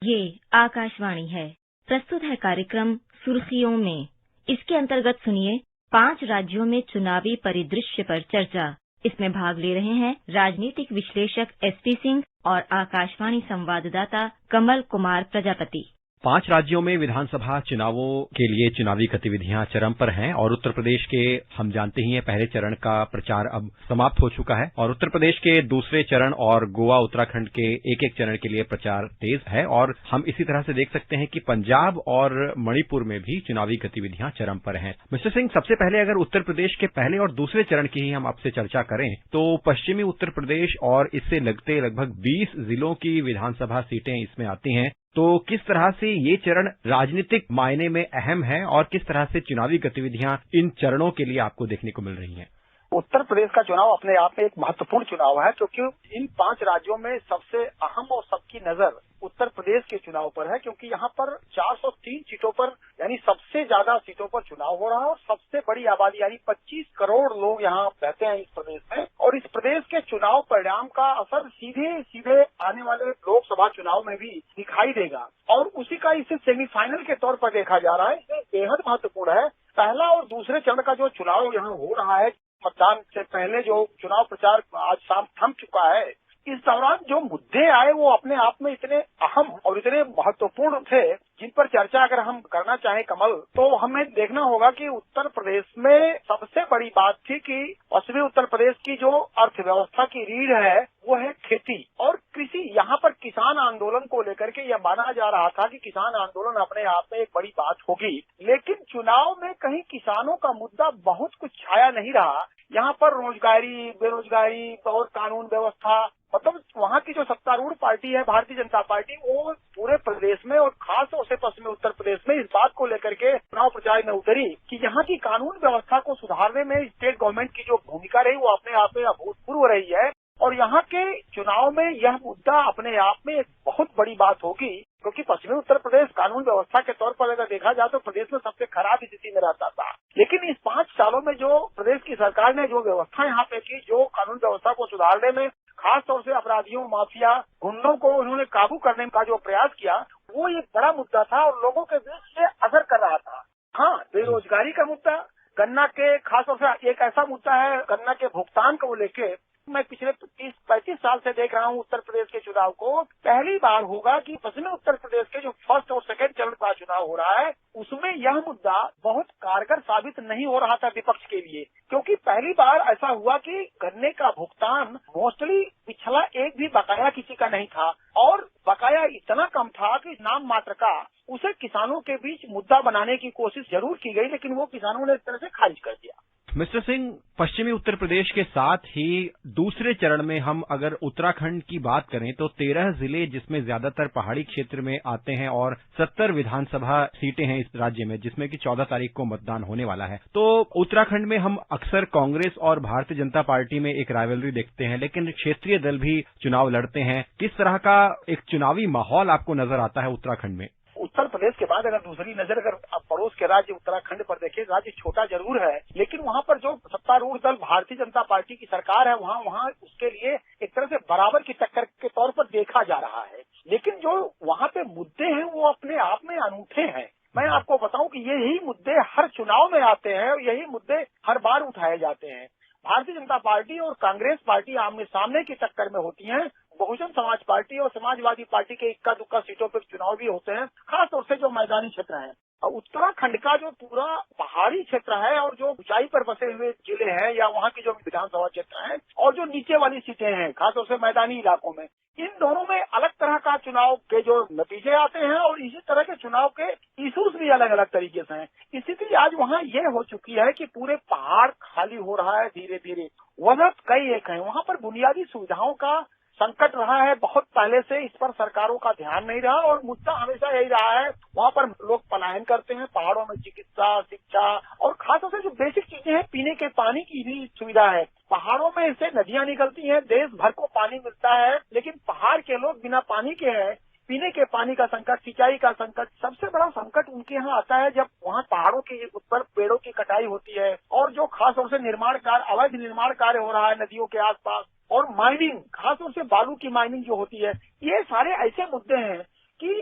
ये आकाशवाणी है। प्रस्तुत है कार्यक्रम सुर्खियों में। इसके अंतर्गत सुनिए 5 राज्यों में चुनावी परिदृश्य पर चर्चा। इसमें भाग ले रहे हैं राजनीतिक विश्लेषक एसपी सिंह और आकाशवाणी संवाददाता कमल कुमार प्रजापति। 5 राज्यों में विधानसभा चुनावों के लिए चुनावी गतिविधियां चरम पर हैं और उत्तर प्रदेश के हम जानते ही हैं पहले चरण का प्रचार अब समाप्त हो चुका है और उत्तर प्रदेश के दूसरे चरण और गोवा उत्तराखंड के एक चरण के लिए प्रचार तेज है और हम इसी तरह से देख सकते हैं कि पंजाब और मणिपुर में भी चुनावी गतिविधियां चरम पर हैं। मिस्टर सिंह, सबसे पहले अगर उत्तर प्रदेश के पहले और दूसरे चरण की ही हम आपसे चर्चा करें तो पश्चिमी उत्तर प्रदेश और इससे लगते लगभग 20 जिलों की विधानसभा सीटें इसमें आती हैं। तो किस तरह से ये चरण राजनीतिक मायने में अहम है और किस तरह से चुनावी गतिविधियां इन चरणों के लिए आपको देखने को मिल रही हैं? उत्तर प्रदेश का चुनाव अपने आप में एक महत्वपूर्ण चुनाव है क्योंकि इन 5 राज्यों में सबसे अहम और सबकी नजर उत्तर प्रदेश के चुनाव पर है क्योंकि यहाँ पर 403 सीटों पर यानी सबसे ज्यादा सीटों पर चुनाव हो रहा है और सबसे बड़ी आबादी यानी 25 करोड़ लोग यहाँ रहते हैं इस प्रदेश में और इस प्रदेश के चुनाव परिणाम का असर सीधे सीधे आने वाले लोकसभा चुनाव में भी दिखाई देगा और उसी का इसे सेमीफाइनल के तौर पर देखा जा रहा है। ये बेहद महत्वपूर्ण है। पहला और दूसरे चरण का जो चुनाव यहाँ हो रहा है, मतदान से पहले जो चुनाव प्रचार आज शाम थम चुका है, इस दौरान जो मुद्दे आए वो अपने आप में इतने अहम और इतने महत्वपूर्ण थे जिन पर चर्चा अगर हम करना चाहें कमल, तो हमें देखना होगा कि उत्तर प्रदेश में सबसे बड़ी बात थी कि पश्चिमी उत्तर प्रदेश की जो अर्थव्यवस्था की रीढ़ है वो है खेती और कृषि। यहाँ पर किसान आंदोलन को लेकर के यह माना जा रहा था कि किसान आंदोलन अपने आप में एक बड़ी बात होगी, लेकिन चुनाव में कहीं किसानों का मुद्दा बहुत कुछ छाया नहीं रहा। यहाँ पर रोजगारी, बेरोजगारी और कानून व्यवस्था, मतलब वहाँ की जो सत्तारूढ़ पार्टी है भारतीय जनता पार्टी, वो पूरे प्रदेश में और खास तौर से पश्चिमी उत्तर प्रदेश में इस बात को लेकर के चुनाव प्रचार में उतरी कि यहाँ की कानून व्यवस्था को सुधारने में स्टेट गवर्नमेंट की जो भूमिका रही वो अपने आप में अभूतपूर्व रही है और यहाँ के चुनाव में यह मुद्दा अपने आप में एक बहुत बड़ी बात होगी क्योंकि पश्चिमी उत्तर प्रदेश कानून व्यवस्था के तौर पर अगर देखा जाए तो प्रदेश में सबसे खराब स्थिति में रहता था, लेकिन इस 5 सालों में जो प्रदेश की सरकार ने जो व्यवस्था यहाँ पे की, जो कानून व्यवस्था को सुधारने में खास तौर से अपराधियों, माफिया, गुंडों को उन्होंने काबू करने का जो प्रयास किया, वो एक बड़ा मुद्दा था और लोगों के बीच ये असर कर रहा था। हाँ, बेरोजगारी का मुद्दा, गन्ना के खास तौर से एक ऐसा मुद्दा है गन्ना के भुगतान को लेके मैं पिछले 30-35 साल से देख रहा हूँ उत्तर प्रदेश के चुनाव को। पहली बार होगा कि पश्चिमी उत्तर प्रदेश के जो फर्स्ट और सेकंड चरण का चुनाव हो रहा है उसमें यह मुद्दा बहुत कारगर साबित नहीं हो रहा था विपक्ष के लिए, क्योंकि पहली बार ऐसा हुआ कि गन्ने का भुगतान मोस्टली पिछला एक भी बकाया किसी का नहीं था और बकाया इतना कम था कि नाम मात्र का उसे किसानों के बीच मुद्दा बनाने की कोशिश जरूर की गई, लेकिन वो किसानों ने इस तरह से खारिज कर दिया। मिस्टर सिंह, पश्चिमी उत्तर प्रदेश के साथ ही दूसरे चरण में हम अगर उत्तराखंड की बात करें तो 13 जिले जिसमें ज्यादातर पहाड़ी क्षेत्र में आते हैं और 70 विधानसभा सीटें हैं इस राज्य में जिसमें कि 14 तारीख को मतदान होने वाला है। तो उत्तराखंड में हम अक्सर कांग्रेस और भारतीय जनता पार्टी में एक राइवलरी देखते हैं, लेकिन क्षेत्रीय दल भी चुनाव लड़ते हैं। किस तरह का एक चुनावी माहौल आपको नजर आता है उत्तराखंड में? उत्तर प्रदेश के बाद अगर दूसरी नजर अगर पड़ोस के राज्य उत्तराखंड पर देखें, राज्य छोटा जरूर है लेकिन वहाँ पर जो सत्तारूढ़ दल भारतीय जनता पार्टी की सरकार है वहाँ उसके लिए एक तरह से बराबर की टक्कर के तौर पर देखा जा रहा है, लेकिन जो वहाँ पे मुद्दे हैं वो अपने आप में अनूठे हैं। मैं आपको बताऊं कि यही मुद्दे हर चुनाव में आते हैं और यही मुद्दे हर बार उठाए जाते हैं। भारतीय जनता पार्टी और कांग्रेस पार्टी आमने सामने की टक्कर में होती हैं। बहुजन समाज पार्टी और समाजवादी पार्टी के इक्का दुक्का सीटों पर चुनाव भी होते हैं, खास तौर से जो मैदानी क्षेत्र हैं। उत्तराखंड का जो पूरा पहाड़ी क्षेत्र है और जो ऊंचाई पर बसे हुए जिले हैं या वहाँ की जो विधानसभा क्षेत्र है और जो नीचे वाली सीटें हैं खासतौर से मैदानी इलाकों में, इन दोनों में अलग तरह का चुनाव के जो नतीजे आते हैं और इसी तरह के चुनाव के इशूज भी अलग अलग तरीके से हैं। स्थिति आज वहाँ ये हो चुकी है कि पूरे पहाड़ खाली हो रहा है धीरे धीरे। वजह कई एक है, वहाँ पर बुनियादी सुविधाओं का संकट रहा है बहुत पहले से, इस पर सरकारों का ध्यान नहीं रहा और मुद्दा हमेशा यही रहा है। वहाँ पर लोग पलायन करते हैं, पहाड़ों में चिकित्सा, शिक्षा और खासतौर से जो बेसिक चीजें हैं, पीने के पानी की भी सुविधा है। पहाड़ों में से नदियां निकलती हैं, देश भर को पानी मिलता है, लेकिन पहाड़ के लोग बिना पानी के हैं। पीने के पानी का संकट, सिंचाई का संकट, सबसे बड़ा संकट उनके यहाँ आता है जब वहाँ पहाड़ों के ऊपर पेड़ों की कटाई होती है और जो खास तौर से निर्माण कार्य, अवैध निर्माण कार्य हो रहा है नदियों के आसपास और माइनिंग, खासतौर से बालू की माइनिंग जो होती है। ये सारे ऐसे मुद्दे हैं कि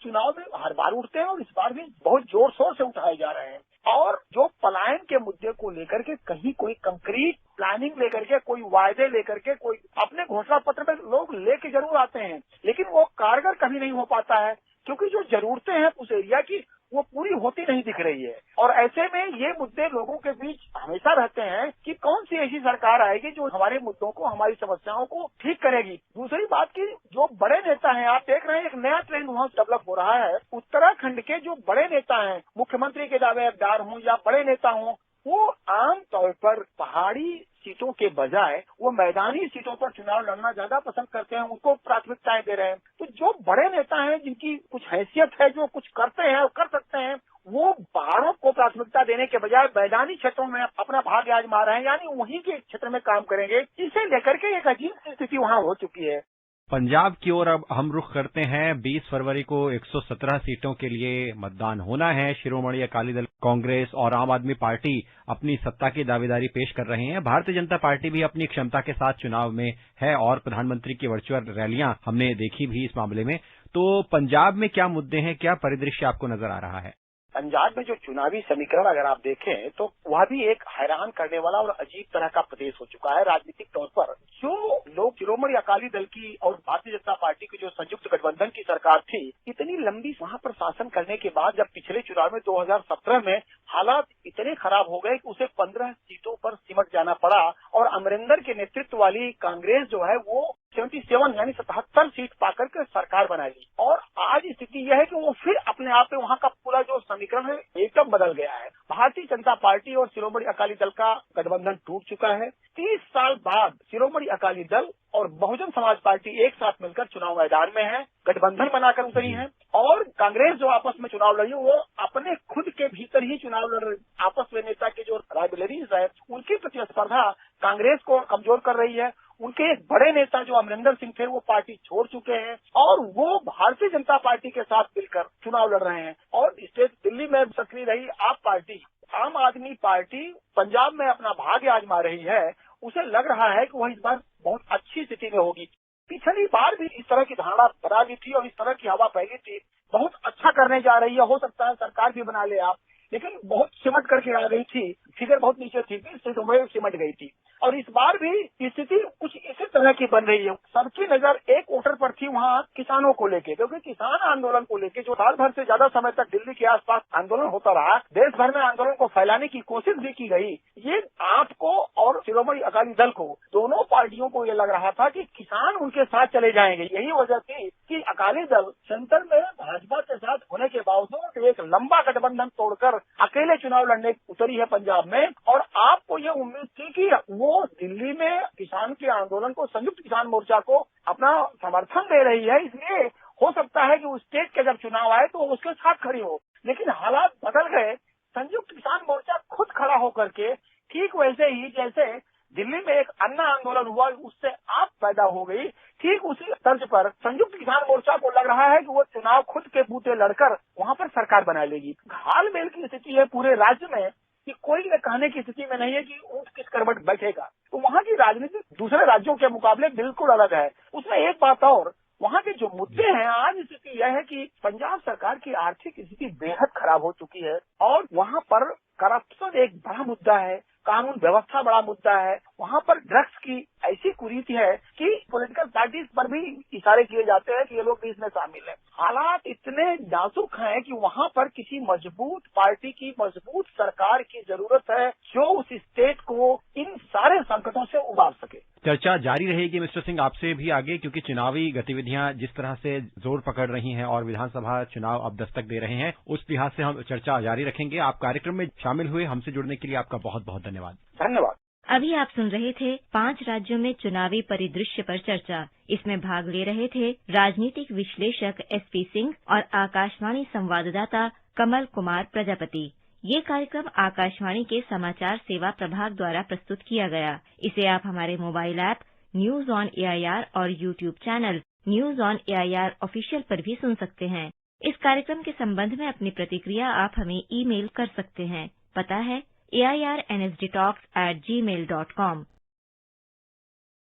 चुनाव में हर बार उठते हैं और इस बार भी बहुत जोर शोर से उठाए जा रहे हैं। और जो पलायन के मुद्दे को लेकर के कहीं कोई कंक्रीट प्लानिंग लेकर के, कोई वायदे लेकर के, कोई अपने घोषणा पत्र में लोग लेके जरूर आते हैं, लेकिन वो कारगर कभी नहीं हो पाता है, क्योंकि जो जरूरतें हैं उस एरिया की वो पूरी होती नहीं दिख रही है। और ऐसे में ये मुद्दे लोगों के बीच हमेशा रहते हैं कि कौन सी ऐसी सरकार आएगी जो हमारे मुद्दों को, हमारी समस्याओं को ठीक करेगी। दूसरी बात की जो बड़े नेता हैं, आप देख रहे हैं एक नया ट्रेंड वहाँ डेवलप हो रहा है। उत्तराखंड के जो बड़े नेता हैं, मुख्यमंत्री के दावेदार हों या बड़े नेता हों, वो आम तौर पर पहाड़ी सीटों के बजाय वो मैदानी सीटों पर चुनाव लड़ना ज्यादा पसंद करते हैं, उनको प्राथमिकताएं दे रहे हैं। तो जो बड़े नेता हैं जिनकी कुछ हैसियत है, जो कुछ करते हैं और कर सकते हैं, वो पहाड़ों को प्राथमिकता देने के बजाय मैदानी क्षेत्रों में अपना भाग्य आजमा रहे हैं, यानी वहीं के क्षेत्र में काम करेंगे। इसे लेकर के एक अजीब सी स्थिति वहाँ हो चुकी है। पंजाब की ओर अब हम रुख करते हैं। 20 फरवरी को 117 सीटों के लिए मतदान होना है। शिरोमणि अकाली दल, कांग्रेस और आम आदमी पार्टी अपनी सत्ता की दावेदारी पेश कर रहे हैं। भारतीय जनता पार्टी भी अपनी क्षमता के साथ चुनाव में है और प्रधानमंत्री की वर्चुअल रैलियां हमने देखी भी इस मामले में। तो पंजाब में क्या मुद्दे हैं, क्या परिदृश्य आपको नजर आ रहा है? पंजाब में जो चुनावी समीकरण अगर आप देखें तो वह भी एक हैरान करने वाला और अजीब तरह का प्रदेश हो चुका है राजनीतिक तौर पर। जो लोग शिरोमणि अकाली दल की और भारतीय जनता पार्टी की जो संयुक्त गठबंधन की सरकार थी, इतनी लंबी वहां पर शासन करने के बाद जब पिछले चुनाव में 2017 में हालात इतने खराब हो गए कि उसे 15 सीटों पर सिमट जाना पड़ा और अमरिंदर के नेतृत्व वाली कांग्रेस जो है वो 77 यानी 77 सीट पाकर के सरकार बनाई। और आज स्थिति यह है कि वो फिर अपने आप में वहाँ का पूरा जो समीकरण है एकदम बदल गया है। भारतीय जनता पार्टी और शिरोमणि अकाली दल का गठबंधन टूट चुका है। 30 साल बाद शिरोमणि अकाली दल और बहुजन समाज पार्टी एक साथ मिलकर चुनाव मैदान में है, गठबंधन बनाकर उतरी है। और कांग्रेस जो आपस में चुनाव लड़ी वो अपने खुद के भीतर ही चुनाव लड़ रही। आपस में नेता के जो राइवलरीज है उनकी प्रतिस्पर्धा कांग्रेस को कमजोर कर रही है। उनके एक बड़े नेता जो अमरिंदर सिंह थे वो पार्टी छोड़ चुके हैं और वो भारतीय जनता पार्टी के साथ मिलकर चुनाव लड़ रहे हैं। और स्टेट दिल्ली में सक्रिय रही आप पार्टी, आम आदमी पार्टी पंजाब में अपना भाग्य आजमा रही है। उसे लग रहा है कि वह इस बार बहुत अच्छी स्थिति में होगी। पिछली बार भी इस तरह की धारणा बना दी थी और इस तरह की हवा फैली थी, बहुत अच्छा करने जा रही है, हो सकता है सरकार भी बना ले आप, लेकिन बहुत सिमट करके आ गई थी, फिगर बहुत नीचे थी, 20 सीटों में सिमट गई थी। और इस बार भी स्थिति कुछ इसी तरह की बन रही है। सबकी नजर एक वोटर पर थी वहाँ किसानों को लेके, क्योंकि किसान आंदोलन को लेके जो साल भर से ज्यादा समय तक दिल्ली के आसपास आंदोलन होता रहा, देश भर में आंदोलन को फैलाने की कोशिश भी की गई। ये आपको और शिरोमणि अकाली दल को, दोनों पार्टियों को ये लग रहा था कि किसान उनके साथ चले जाएंगे। यही वजह थी कि अकाली दल सेंटर में भाजपा के साथ होने के बावजूद एक लंबा गठबंधन तोड़कर अकेले चुनाव लड़ने उतरी है पंजाब में। और आपको ये उम्मीद थी कि वो दिल्ली में किसान के आंदोलन को, संयुक्त किसान मोर्चा को अपना समर्थन दे रही है, इसलिए हो सकता है कि उस स्टेट के जब चुनाव आए तो उसके साथ खड़ी हो। लेकिन हालात बदल गए। संयुक्त किसान मोर्चा खुद खड़ा होकर के ठीक वैसे ही जैसे दिल्ली में एक अन्ना आंदोलन हुआ, उससे आप पैदा हो गई, ठीक उसी तर्ज पर संयुक्त किसान मोर्चा को लग रहा है कि वो चुनाव खुद के बूते लड़कर वहां पर सरकार बना लेगी। घालमेल की स्थिति है पूरे राज्य में कि कोई ये कहने की स्थिति में नहीं है कि ऊंट किस करवट बैठेगा। तो वहाँ की राजनीति दूसरे राज्यों के मुकाबले बिल्कुल अलग है। उसमें एक बात और, वहाँ के जो मुद्दे हैं, आज स्थिति यह है कि पंजाब सरकार की आर्थिक स्थिति बेहद खराब हो चुकी है और वहाँ पर करप्शन एक बड़ा मुद्दा है, कानून व्यवस्था बड़ा मुद्दा है। वहाँ पर ड्रग्स की ऐसी कुरीति है कि पॉलिटिकल पार्टीज पर भी इशारे किए जाते हैं कि ये लोग भी इसमें शामिल हैं। हालात इतने नाजुक हैं कि वहाँ पर किसी मजबूत पार्टी की, मजबूत सरकार की जरूरत है जो उस स्टेट को इन सारे संकटों से उबार सके। चर्चा जारी रहेगी मिस्टर सिंह आपसे भी आगे, क्योंकि चुनावी गतिविधियां जिस तरह से जोर पकड़ रही हैं और विधानसभा चुनाव अब दस्तक दे रहे हैं, उस लिहाज से हम चर्चा जारी रखेंगे। आप कार्यक्रम में शामिल हुए, हमसे जुड़ने के लिए आपका बहुत बहुत धन्यवाद। धन्यवाद। अभी आप सुन रहे थे 5 राज्यों में चुनावी परिदृश्य पर चर्चा। इसमें भाग ले रहे थे राजनीतिक विश्लेषक एसपी सिंह और आकाशवाणी संवाददाता कमल कुमार प्रजापति। ये कार्यक्रम आकाशवाणी के समाचार सेवा प्रभाग द्वारा प्रस्तुत किया गया। इसे आप हमारे mobile app news on AIR और YouTube channel news on AIR official पर भी सुन सकते हैं। इस कार्यक्रम के संबंध में अपनी प्रतिक्रिया आप हमें ईमेल कर सकते हैं। पता है AIRNSDtalks@gmail.com।